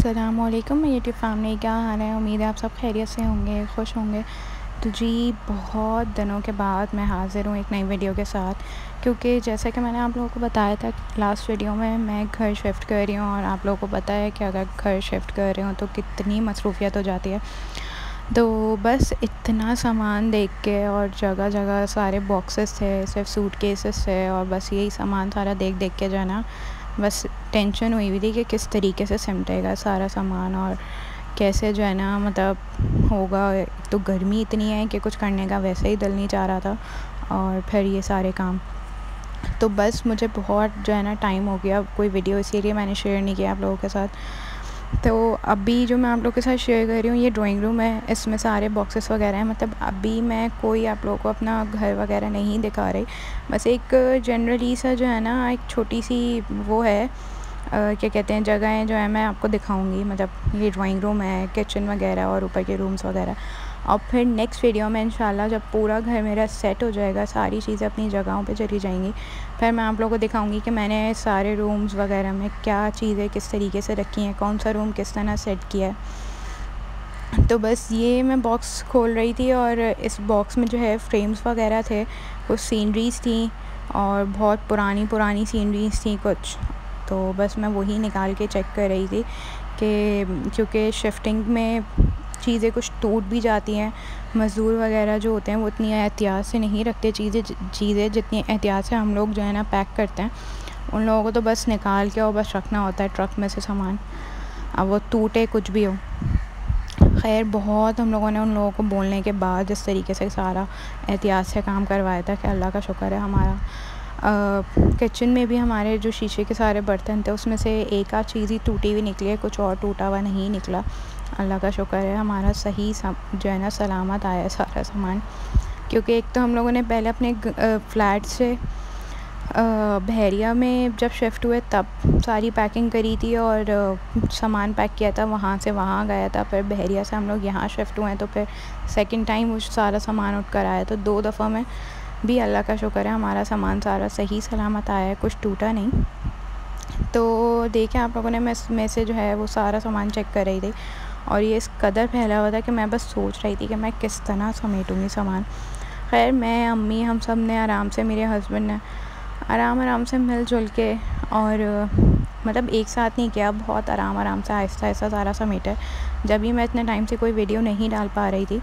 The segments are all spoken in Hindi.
अस्सलामुअलैकुम मेरी यूट्यूब फैमिली, क्या हाल है। उम्मीद है आप सब खैरियत से होंगे, खुश होंगे। तो जी बहुत दिनों के बाद मैं हाज़िर हूँ एक नई वीडियो के साथ, क्योंकि जैसा कि मैंने आप लोगों को बताया था लास्ट वीडियो में, मैं घर शिफ्ट कर रही हूँ और आप लोगों को पता है कि अगर घर शिफ्ट कर रहे हो तो कितनी मसरूफ़ियत हो जाती है। तो बस इतना सामान देख के और जगह जगह सारे बॉक्सेस थे, सिर्फ सूटकेसेस थे, और बस यही सामान सारा देख देख के जो है ना बस टेंशन हुई थी कि किस तरीके से सिमटेगा सारा सामान और कैसे जो है ना मतलब होगा। तो गर्मी इतनी है कि कुछ करने का वैसे ही दिल नहीं चाह रहा था, और फिर ये सारे काम। तो बस मुझे बहुत जो है ना टाइम हो गया कोई वीडियो, इसीलिए मैंने शेयर नहीं किया आप लोगों के साथ। तो अभी जो मैं आप लोगों के साथ शेयर कर रही हूँ ये ड्राइंग रूम है, इसमें सारे बॉक्सेस वगैरह हैं। मतलब अभी मैं कोई आप लोगों को अपना घर वगैरह नहीं दिखा रही, बस एक जनरली सा जो है ना एक छोटी सी वो है क्या कहते हैं जगहें जो है मैं आपको दिखाऊंगी। मतलब ये ड्राइंग रूम है, किचन वगैरह और ऊपर के रूम्स वगैरह। और फिर नेक्स्ट वीडियो में इंशाल्लाह जब पूरा घर मेरा सेट हो जाएगा, सारी चीज़ें अपनी जगहों पे चली जाएंगी, फिर मैं आप लोगों को दिखाऊंगी कि मैंने सारे रूम्स वगैरह में क्या चीज़ें किस तरीके से रखी हैं, कौन सा रूम किस तरह सेट किया है। तो बस ये मैं बॉक्स खोल रही थी और इस बॉक्स में जो है फ्रेम्स वगैरह थे, कुछ सीनरीज़ थी और बहुत पुरानी पुरानी सीनरीज़ थी कुछ। तो बस मैं वही निकाल के चेक कर रही थी कि क्योंकि शिफ्टिंग में चीज़ें कुछ टूट भी जाती हैं। मज़दूर वगैरह जो होते हैं वो इतनी एहतियात से नहीं रखते चीज़ें जितनी एहतियात से हम लोग जो है ना पैक करते हैं। उन लोगों को तो बस निकाल के और बस रखना होता है ट्रक में से सामान, अब वो टूटे कुछ भी हो। खैर बहुत हम लोगों ने उन लोगों को बोलने के बाद इस तरीके से सारा एहतियात से काम करवाया था कि अल्लाह का शुक्र है हमारा किचन में भी हमारे जो शीशे के सारे बर्तन थे उसमें से एक आध चीज़ ही टूटी हुई निकली है, कुछ और टूटा हुआ नहीं निकला। अल्लाह का शुक्र है हमारा सही जो है ना सलामत आया है सारा सामान। क्योंकि एक तो हम लोगों ने पहले अपने फ्लैट से बहरिया में जब शिफ्ट हुए तब सारी पैकिंग करी थी और सामान पैक किया था, वहाँ से वहाँ गया था। फिर बहरिया से हम लोग यहाँ शिफ्ट हुए हैं, तो फिर सेकंड टाइम वो सारा सामान उठ कर आया। तो 2 दफ़ा में भी अल्लाह का शुक्र है हमारा सामान सारा सही सलामत आया है, कुछ टूटा नहीं। तो देखें आप लोगों ने, मैं इसमें से जो है वो सारा सामान चेक कर रही थी और ये इस कदर फैला हुआ था कि मैं बस सोच रही थी कि मैं किस तरह समेटूँगी सामान। खैर मैं, अम्मी, हम सब ने आराम से, मेरे हस्बैंड ने आराम से मिलजुल के और मतलब एक साथ नहीं किया, बहुत आराम से आहिस्ता आहिस्ता सारा समेटा है। जब भी मैं इतने टाइम से कोई वीडियो नहीं डाल पा रही थी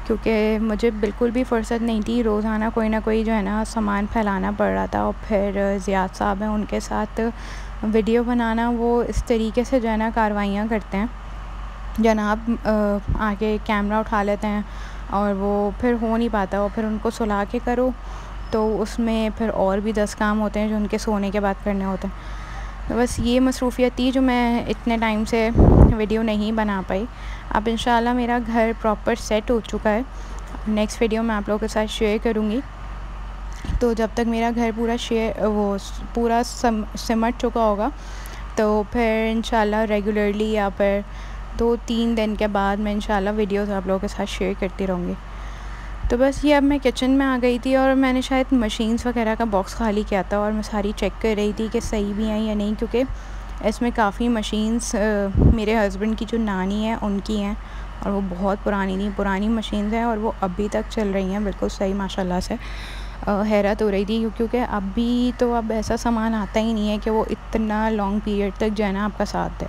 क्योंकि मुझे बिल्कुल भी फ़ुर्सत नहीं थी, रोज़ाना कोई ना कोई जो है ना सामान फैलाना पड़ रहा था। और फिर ज़ियाद साहब हैं, उनके साथ वीडियो बनाना वो इस तरीके से जो है ना कार्रवाइयाँ करते हैं, जनाब आके कैमरा उठा लेते हैं और वो फिर हो नहीं पाता, और फिर उनको सुला के करो तो उसमें फिर और भी 10 काम होते हैं जो उनके सोने के बाद करने होते हैं। तो बस ये मसरूफ़ियत थी जो मैं इतने टाइम से वीडियो नहीं बना पाई। अब इंशाल्लाह मेरा घर प्रॉपर सेट हो चुका है, नेक्स्ट वीडियो मैं आप लोगों के साथ शेयर करूँगी। तो जब तक मेरा घर पूरा सिमट चुका होगा तो फिर इंशाल्लाह रेगुलरली या फिर 2-3 दिन के बाद मैं इंशाल्लाह वीडियोस आप लोगों के साथ शेयर करती रहूँगी। तो बस ये अब मैं किचन में आ गई थी और मैंने शायद मशीन्स वगैरह का बॉक्स खाली किया था और मैं सारी चेक कर रही थी कि सही भी हैं या नहीं, क्योंकि इसमें काफ़ी मशीन्स मेरे हस्बैंड की जो नानी है उनकी हैं और वो बहुत पुरानी मशीन्स हैं और वो अभी तक चल रही हैं बिल्कुल सही माशाल्लाह से। हैरत हो रही थी क्योंकि अभी तो अब ऐसा सामान आता ही नहीं है कि वो इतना लॉन्ग पीरियड तक जो है ना आपका साथ दे।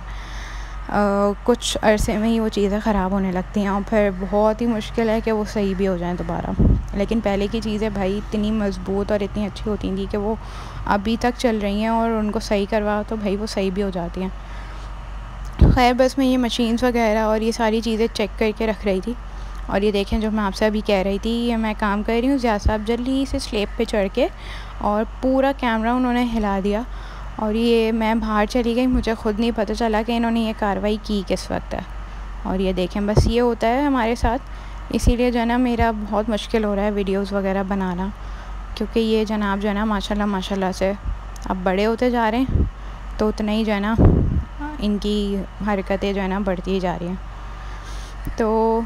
कुछ अरसे में ही वो चीज़ें ख़राब होने लगती हैं और फिर बहुत ही मुश्किल है कि वो सही भी हो जाएं दोबारा। लेकिन पहले की चीज़ें भाई इतनी मज़बूत और इतनी अच्छी होती थी कि वो अभी तक चल रही हैं और उनको सही करवाओ तो भाई वो सही भी हो जाती हैं। खैर बस मैं ये मशीन्स वगैरह और ये सारी चीज़ें चेक करके रख रही थी। और ये देखें जो मैं आपसे अभी कह रही थी, ये मैं काम कर रही हूँ, ज़िया साहब जल्दी से स्लेब पे चढ़ के और पूरा कैमरा उन्होंने हिला दिया और ये मैं बाहर चली गई, मुझे ख़ुद नहीं पता चला कि इन्होंने ये कार्रवाई की किस वक्त है। और ये देखें बस ये होता है हमारे साथ, इसीलिए जो है ना मेरा बहुत मुश्किल हो रहा है वीडियोस वगैरह बनाना, क्योंकि ये जनाब जो है ना माशाल्लाह से अब बड़े होते जा रहे हैं तो उतना ही जो है ना इनकी हरकतें जो है ना बढ़ती ही जा रही हैं। तो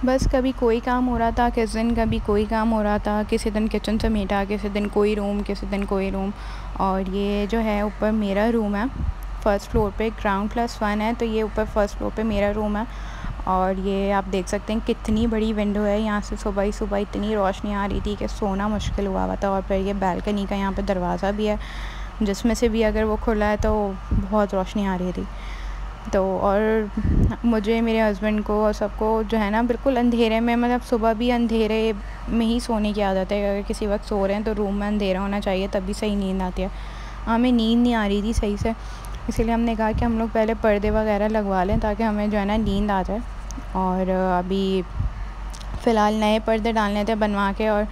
बस कभी कोई काम हो रहा था, किस दिन कभी कोई काम हो रहा था, किसी दिन किचन समेटा, किसी दिन कोई रूम, किसी दिन कोई रूम। और ये जो है ऊपर मेरा रूम है, फ़र्स्ट फ्लोर पे, ग्राउंड +1 है, तो ये ऊपर फर्स्ट फ्लोर पे मेरा रूम है। और ये आप देख सकते हैं कितनी बड़ी विंडो है, यहाँ से सुबह ही सुबह इतनी रोशनी आ रही थी कि सोना मुश्किल हुआ था। और फिर ये बालकनी का यहाँ पे दरवाज़ा भी है, जिसमें से भी अगर वो खुला है तो बहुत रोशनी आ रही थी। तो और मुझे, मेरे हस्बैंड को और सबको जो है ना बिल्कुल अंधेरे में, मतलब सुबह भी अंधेरे में ही सोने की आदत है। अगर किसी वक्त सो रहे हैं तो रूम में अंधेरा होना चाहिए, तभी सही नींद आती है। हमें नींद नहीं आ रही थी सही से, इसीलिए हमने कहा कि हम लोग पहले पर्दे वगैरह लगवा लें ताकि हमें जो है ना नींद आ जाए। और अभी फ़िलहाल नए पर्दे डालने थे बनवा के, और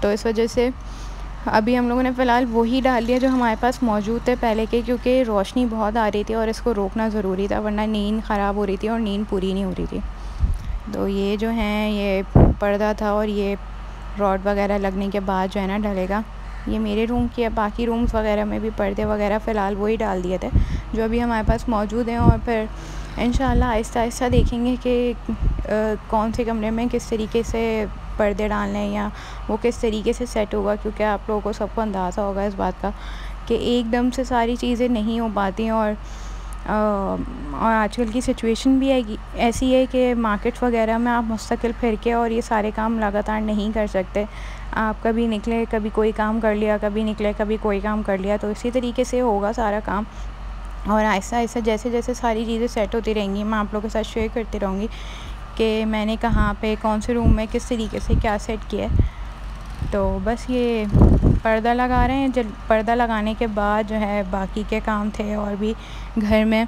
तो इस वजह से अभी हम लोगों ने फ़िलहाल वही डाल लिया जो हमारे पास मौजूद थे पहले के, क्योंकि रोशनी बहुत आ रही थी और इसको रोकना ज़रूरी था, वरना नींद ख़राब हो रही थी और नींद पूरी नहीं हो रही थी। तो ये जो है ये पर्दा था, और ये रॉड वगैरह लगने के बाद जो है ना डलेगा। ये मेरे रूम की है, बाकी रूम्स वगैरह में भी पर्दे वगैरह फ़िलहाल वही डाल दिए थे जो अभी हमारे पास मौजूद हैं। और फिर इंशाल्लाह आहिस्ता आहिस्ता देखेंगे कि कौन से कमरे में किस तरीके से पर्दे डालने हैं या वो किस तरीके से सेट होगा, क्योंकि आप लोगों को सबको अंदाज़ा होगा इस बात का कि एकदम से सारी चीज़ें नहीं हो पाती। और आजकल की सिचुएशन भी ऐसी है कि मार्केट वगैरह में आप मुस्तकिल फिर के और ये सारे काम लगातार नहीं कर सकते। आप कभी निकले, कभी कोई काम कर लिया, कभी निकले, कभी कोई काम कर लिया, तो इसी तरीके से होगा सारा काम। और आहिस्ता आहिस्ता जैसे जैसे सारी चीज़ें सेट होती रहेंगी, मैं आप लोगों के साथ शेयर करती रहूँगी कि मैंने कहाँ पे कौन से रूम में किस तरीके से क्या सेट किया है। तो बस ये पर्दा लगा रहे हैं। जब पर्दा लगाने के बाद जो है बाकी के काम थे, और भी घर में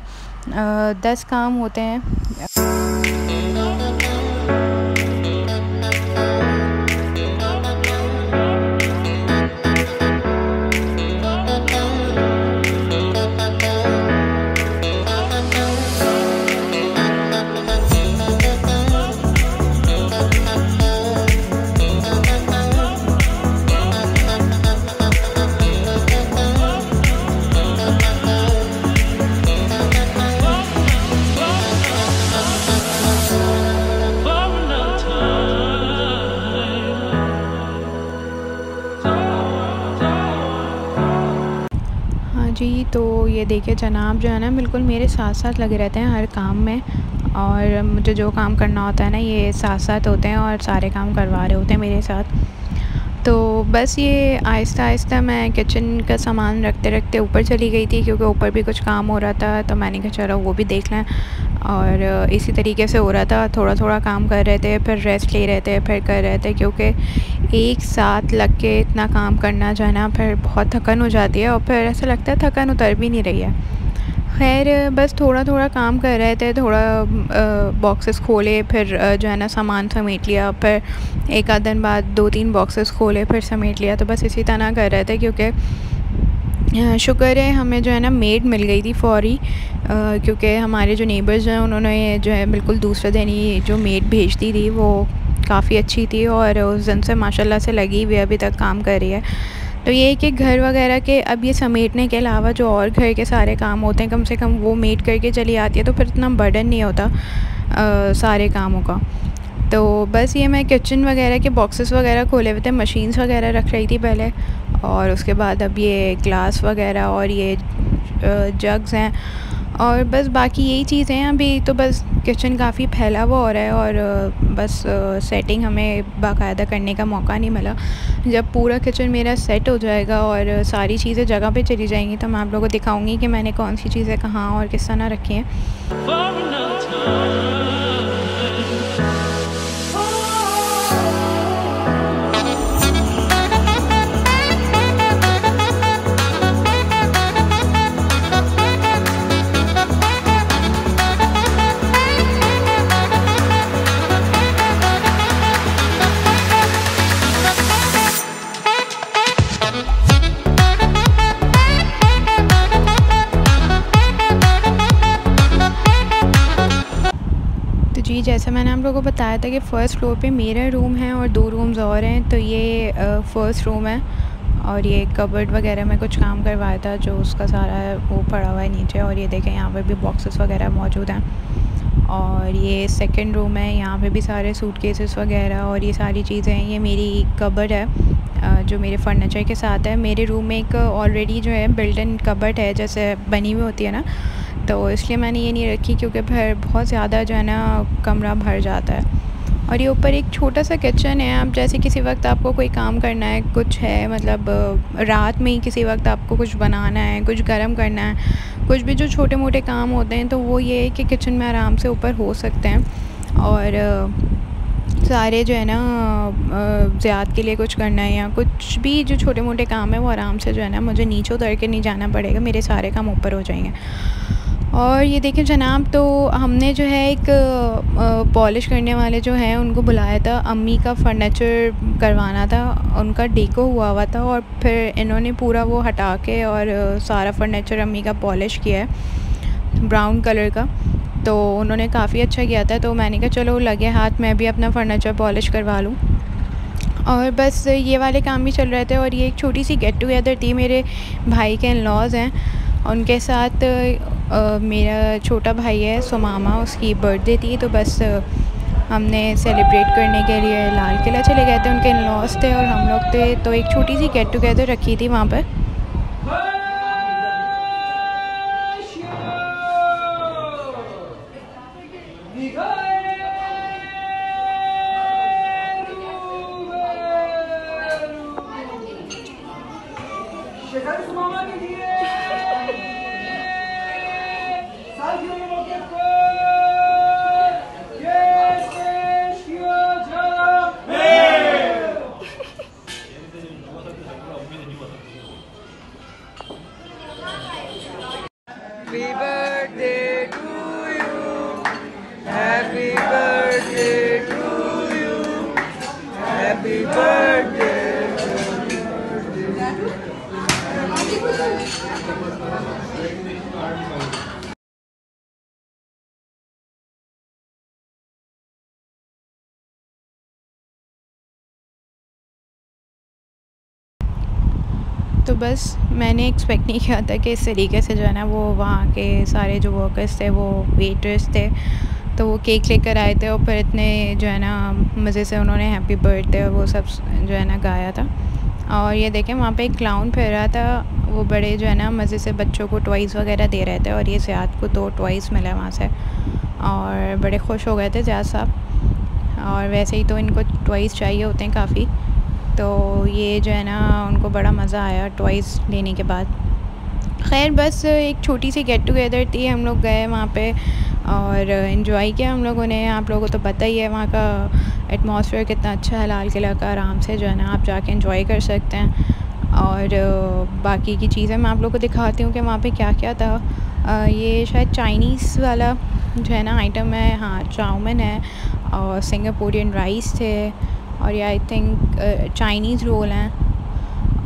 10 काम होते हैं। जी, तो ये देखिए जनाब जो है ना बिल्कुल मेरे साथ साथ लगे रहते हैं हर काम में, और मुझे जो काम करना होता है ना ये साथ साथ होते हैं और सारे काम करवा रहे होते हैं मेरे साथ। तो बस ये आहिस्ता आहिस्ता मैं किचन का सामान रखते रखते ऊपर चली गई थी, क्योंकि ऊपर भी कुछ काम हो रहा था, तो मैंने कहा चलो वो भी देख लें। और इसी तरीके से हो रहा था, थोड़ा थोड़ा काम कर रहे थे, फिर रेस्ट ले रहे थे, फिर कर रहे थे, क्योंकि एक साथ लग के इतना काम करना जो है ना फिर बहुत थकन हो जाती है, और फिर ऐसा लगता है थकन उतर भी नहीं रही है। खैर बस थोड़ा थोड़ा काम कर रहे थे, थोड़ा बॉक्सेस खोले, फिर जो है ना सामान समेट लिया, फिर एक आध दिन बाद 2-3 बॉक्सेस खोले, फिर समेट लिया। तो बस इसी तरह कर रहे थे, क्योंकि शुक्र है हमें जो है ना मेड मिल गई थी फ़ौरी, क्योंकि हमारे जो नेबर्स हैं उन्होंने जो है बिल्कुल दूसरे दिन ही जो मेड भेज दी थी, वो काफ़ी अच्छी थी और उस दिन से माशाल्लाह से लगी हुई अभी तक काम कर रही है। तो ये है कि घर वगैरह के अब ये समेटने के अलावा जो और घर के सारे काम होते हैं, कम से कम वो मेड करके चली आती है, तो फिर इतना बर्डन नहीं होता सारे कामों का। तो बस ये मैं किचन वगैरह के बॉक्सेस वगैरह खोले हुए थे, मशीन्स वगैरह रख रही थी पहले, और उसके बाद अब ये ग्लास वगैरह और ये जग्स हैं, और बस बाकी यही चीज़ें हैं। अभी तो बस किचन काफ़ी फैला हुआ हो रहा है, और बस सेटिंग हमें बाकायदा करने का मौका नहीं मिला। जब पूरा किचन मेरा सेट हो जाएगा और सारी चीज़ें जगह पे चली जाएंगी, तो मैं आप लोगों को दिखाऊंगी कि मैंने कौन सी चीज़ें कहाँ और किस तरह रखी हैं। जी, जैसे मैंने आप लोगों को बताया था कि फ़र्स्ट फ्लोर पे मेरा रूम है और 2 रूम्स और हैं। तो ये फ़र्स्ट रूम है, और ये कबर्ड वगैरह में कुछ काम करवाया था, जो उसका सारा वो पड़ा हुआ है नीचे। और ये देखें यहाँ पर भी बॉक्सेस वगैरह मौजूद हैं। और ये सेकंड रूम है, यहाँ पे भी सारे सूटकेसेस वगैरह और ये सारी चीज़ें हैं। ये मेरी कबर्ड है, जो मेरे फर्नीचर के साथ है। मेरे रूम में एक ऑलरेडी जो है बिल्ट इन कबर्ड है, जैसे बनी हुई होती है ना, तो इसलिए मैंने ये नहीं रखी क्योंकि फिर बहुत ज़्यादा जो है ना कमरा भर जाता है। और ये ऊपर एक छोटा सा किचन है। आप जैसे किसी वक्त आपको कोई काम करना है, कुछ है मतलब रात में ही किसी वक्त आपको कुछ बनाना है, कुछ गर्म करना है, कुछ भी जो छोटे मोटे काम होते हैं, तो वो ये है कि किचन में आराम से ऊपर हो सकते हैं। और सारे जो है ना ज़्यादा के लिए कुछ करना है या कुछ भी जो छोटे मोटे काम है वो आराम से जो है ना मुझे नीचे उतर के नहीं जाना पड़ेगा, मेरे सारे काम ऊपर हो जाएंगे। और ये देखें जनाब, तो हमने जो है एक पॉलिश करने वाले जो हैं उनको बुलाया था। अम्मी का फर्नीचर करवाना था, उनका डेको हुआ था और फिर इन्होंने पूरा वो हटा के और सारा फर्नीचर अम्मी का पॉलिश किया है ब्राउन कलर का। तो उन्होंने काफ़ी अच्छा किया था, तो मैंने कहा चलो लगे हाथ मैं भी अपना फर्नीचर पॉलिश करवा लूँ। और बस ये वाले काम भी चल रहे थे। और ये एक छोटी सी गेट टुगेदर थी, मेरे भाई के इन-लॉज़ हैं, उनके साथ मेरा छोटा भाई है सुमामा, उसकी बर्थडे थी, तो बस हमने सेलिब्रेट करने के लिए लाल किला चले गए थे। उनके इन-लॉज़ थे और हम लोग थे, तो एक छोटी सी गेट टुगेदर रखी थी वहाँ पर। Happy birthday to you. Happy birthday to you. Happy birthday. तो बस मैंने एक्सपेक्ट नहीं किया था कि इस तरीके से जो है ना वो वहाँ के सारे जो वर्कर्स थे, वो वेटर्स थे, तो वो केक लेकर आए थे और फिर इतने जो है ना मज़े से उन्होंने हैप्पी बर्थडे और वो सब जो है ना गाया था। और ये देखें वहाँ पे एक क्लाउन फिर रहा था, वो बड़े जो है ना मज़े से बच्चों को टॉयज़ वगैरह दे रहे थे। और ये ज़ियाद को 2 टॉयज़ मिले वहाँ से और बड़े खुश हो गए थे ज़ियाद साहब। और वैसे ही तो इनको टॉयज़ चाहिए होते हैं काफ़ी, तो ये जो है ना उनको बड़ा मज़ा आया टॉयज़ लेने के बाद। खैर बस एक छोटी सी गेट टुगेदर थी, हम लोग गए वहाँ पे और इन्जॉय किया हम लोगों ने। आप लोगों को तो पता ही है वहाँ का एटमॉस्फेयर कितना अच्छा है लाल किला का, आराम से जो है ना आप जाके एंजॉय कर सकते हैं। और बाकी की चीज़ें मैं आप लोगों को दिखाती हूँ कि वहाँ पे क्या क्या था। ये शायद चाइनीज़ वाला जो है ना आइटम है, हाँ चाउमीन है और सिंगापुरियन राइस थे और ये आई थिंक चाइनीज़ रोल हैं।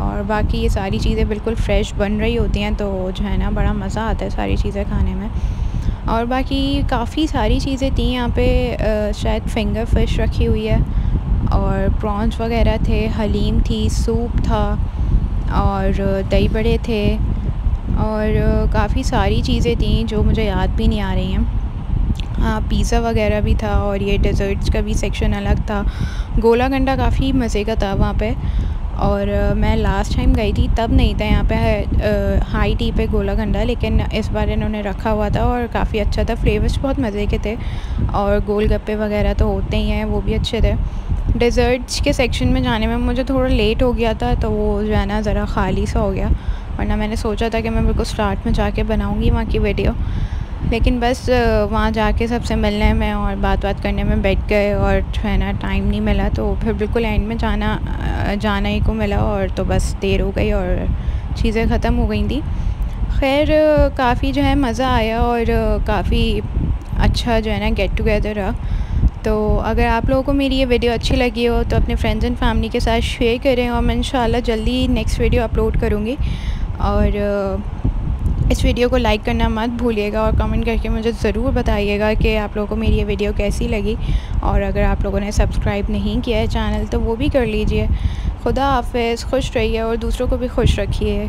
और बाकी ये सारी चीज़ें बिल्कुल फ़्रेश बन रही होती हैं, तो जो है ना बड़ा मज़ा आता है सारी चीज़ें खाने में। और बाकी काफ़ी सारी चीज़ें थी यहाँ पे, शायद फिंगर फिश रखी हुई है और प्रॉन्स वगैरह थे, हलीम थी, सूप था और दही बड़े थे और काफ़ी सारी चीज़ें थी जो मुझे याद भी नहीं आ रही हैं। हाँ पिज़्ज़ा वगैरह भी था और ये डेज़र्ट्स का भी सेक्शन अलग था। गोला गंडा काफ़ी मज़े का था वहाँ पे। और मैं लास्ट टाइम गई थी तब नहीं था यहाँ पे हाई टी पे गोला गंडा, लेकिन इस बार इन्होंने रखा हुआ था और काफ़ी अच्छा था। फ्लेवर्स बहुत मज़े के थे और गोलगप्पे वगैरह तो होते ही हैं, वो भी अच्छे थे। डेज़र्ट्स के सेक्शन में जाने में मुझे थोड़ा लेट हो गया था, तो वो जो है ना ज़रा खाली सा हो गया, वरना मैंने सोचा था कि मैं बिल्कुल स्टार्ट में जाके बनाऊँगी वहाँ की वीडियो, लेकिन बस वहाँ जाके सबसे मिलने में और बात करने में बैठ गए और जो है ना टाइम नहीं मिला, तो फिर बिल्कुल एंड में जाना ही को मिला और तो बस देर हो गई और चीज़ें ख़त्म हो गई थी। खैर काफ़ी जो है मज़ा आया और काफ़ी अच्छा जो है ना गेट टुगेदर रहा। तो अगर आप लोगों को मेरी ये वीडियो अच्छी लगी हो तो अपने फ्रेंड्स एंड फैमिली के साथ शेयर करें और मैं इंशाल्लाह जल्दी नेक्स्ट वीडियो अपलोड करूँगी। और इस वीडियो को लाइक करना मत भूलिएगा और कमेंट करके मुझे ज़रूर बताइएगा कि आप लोगों को मेरी ये वीडियो कैसी लगी। और अगर आप लोगों ने सब्सक्राइब नहीं किया है चैनल तो वो भी कर लीजिए। खुदा हाफ़िज़, खुश रहिए और दूसरों को भी खुश रखिए।